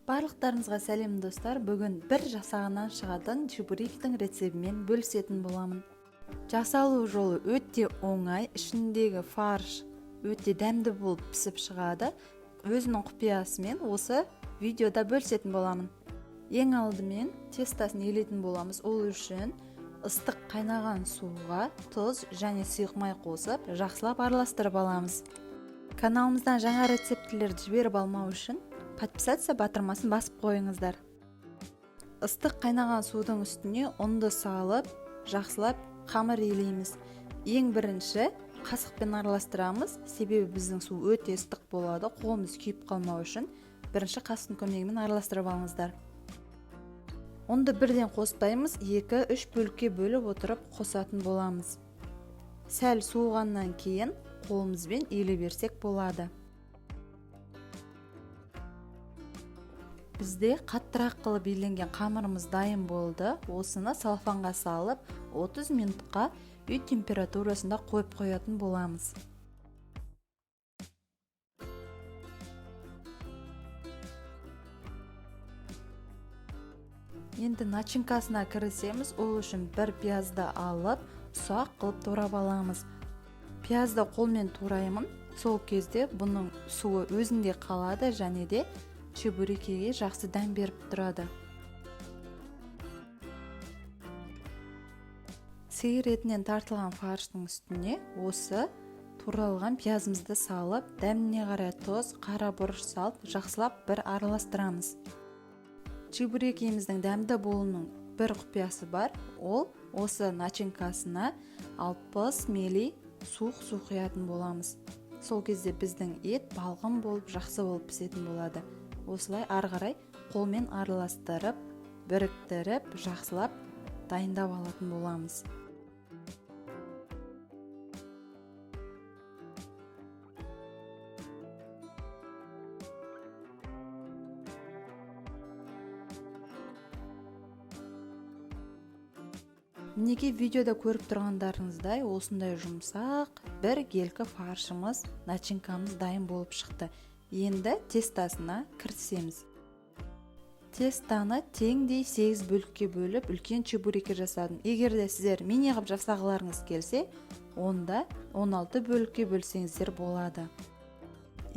Барлықтарыңызға сәлем достар. Бүгін бір жасағынан шығатын чебуректің рецебімен бөлісетін боламын. Жасалу жолы өте оңай, ішіндегі фарш өте дәмді болып пісіп шығады. Өзінің құпиясымен осы видеода бөлісетін боламын. Ең алдымен тестасын елетін боламыз. Ол үшін ыстық қайнаған суға тұз және сұйық май қосып, жақсылап араластырып аламыз. Каналымыздан жаңа рецептілерді жіберіп алмау үшін подписаться батырмасын басып қойыңыздар. Ыстық қайнаған судың үстіне ұнды салып, жақсылап қамыр елейміз. Ең бірінші қасықпен араластырамыз, себебі біздің су өте ыстық болады, қолымыз күйіп қалмау үшін бірінші қасықтың көмегімен араластырып алыңыздар. Ұнды бірден қоспаймыз, 2-3 бөлікке бөліп отырып қосатын боламыз. Сәл суығаннан кейін қолымызбен елей берсек болады. Бізде қаттырақ қылып еленген қамырымыз дайын болды. Осыны салфанға салып 30 минутқа үй температурасында қойып қоятын боламыз. Енді начинкасына кірісеміз. Ол үшін бір пиязды алып, ұсақ қылып турап аламыз. Пиязды қолмен тураймын. Сол кезде бұның суы өзінде қалады және де чебурекеге жақсы дәм беріп тұрады. Сиыр етінен тартылған фарштың үстіне осы туралған пиязымызды салып, дәміне қарай тұз, қара бұрыш салып, жақсылап бір араластырамыз. Чебурекеміздің дәмді болуының бір құпиясы бар. Ол осы начинкасына 60 мл су құятын боламыз. Сол кезде біздің ет балғын болып, жақсы болып пісетін болады. Осылай ары қарай қолмен араластырып, біріктіріп, жақсылап дайындап алатын боламыз. Мінеки видеода көріп тұрғандарыңыздай осындай жұмсақ бір келкі фаршымыз, начинкамыз дайын болып шықты. Енді тестасына кірісеміз. Тестаны теңдей 8 бөлікке бөліп, үлкен чебурекке жасадым. Егер де сіздер мини қылып жасағыларыңыз келсе, онда 16 бөлікке бөлсеңіздер болады.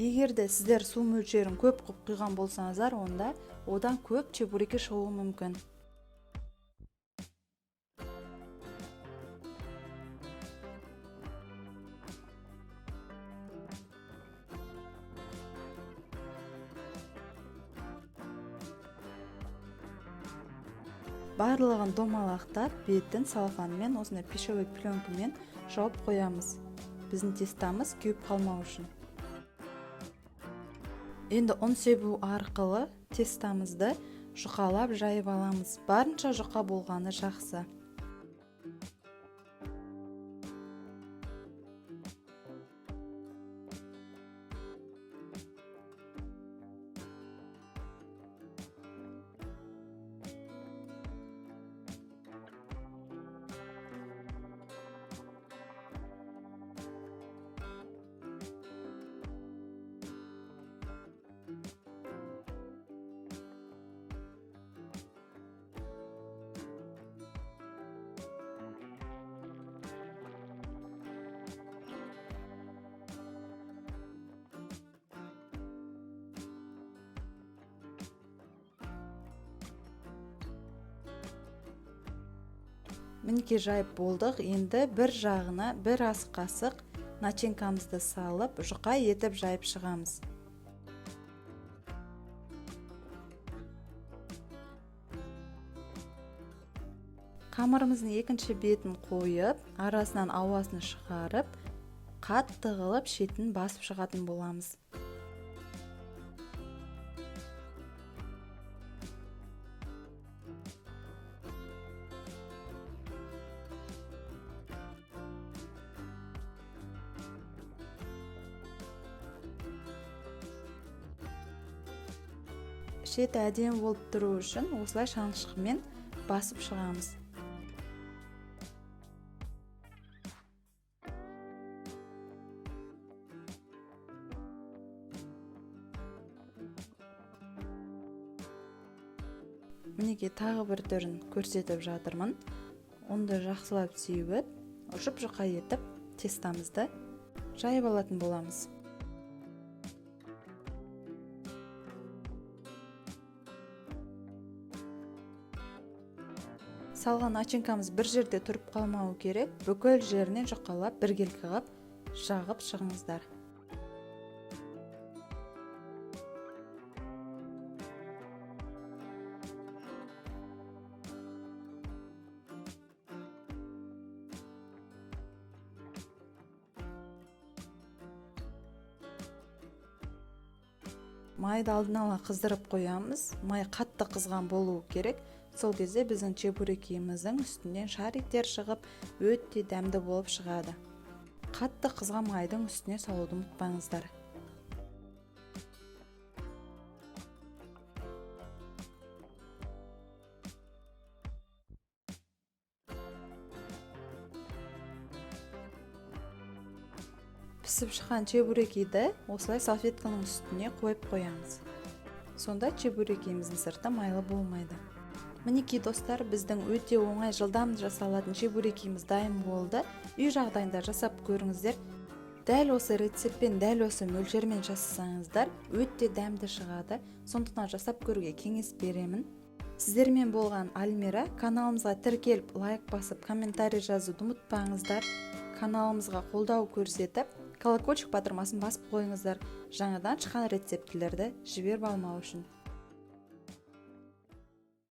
Егер де сіздер су мөлшерін көп қылып құйған болсаңыздар, онда одан көп чебурекке шығуы мүмкін. Барлығын домалақтап, бетін салфанмен, осындай пищевой пленкамен жауып қоямыз. Біздің тестамыз күйіп қалмау үшін. Енді ұн себу арқылы тестамызды жұқалап жайып аламыз. Барынша жұқа болғаны жақсы. Мінеки жайып болдық. Енді бір жағына бір ас қасық начинкамызды салып, жұқа етіп жайып шығамыз. Қамырымыздың екінші бетін қойып, арасынан ауасын шығарып, қатты қылып шетін басып шығатын боламыз. Шеті әдемі болып тұру үшін осылай шанышқымен басып шығамыз. Мінекей тағы бір түрін көрсетіп жатырмын. Онды жақсылап сүйіп, жұп-жұқа етіп тестамызды жайып алатын боламыз. Салған начинкамыз бір жерде тұрып қалмауы керек. Бүкіл жерінен жұқалап, біркелкі қылып жағып шығыңыздар. Майды алдын ала қыздырып қоямыз. Май қатты қызған болуы керек. Сол кезде біздің чебурекіміздің үстінен шариктер шығып, өте дәмді болып шығады. Қатты қызған майдың үстіне салуды ұмытпаңыздар. Пісіп шыққан чебурекиді осылай салфетканың үстіне қойып қоямыз. Сонда чебурекиміздің сырты майлы болмайды. Мінекей достар, біздің өте оңай жылдам жасалатын чебурекиміз дайын болды. Үй жағдайында жасап көріңіздер. Дәл осы рецептпен, дәл осы мөлшермен жасасаңыздар, өте дәмді шығады. Сондықтан жасап көруге кеңес беремін. Сіздермен болған Альмира. Каналымызға тіркеліп, лайк басып, комментарий жазуды ұмытпаңыздар. Каналымызға қолдау көрсетіп, колокольчик батырмасын басып қойыңыздар. Жаңадан шыққан рецептілерді жіберіп алмау үшін.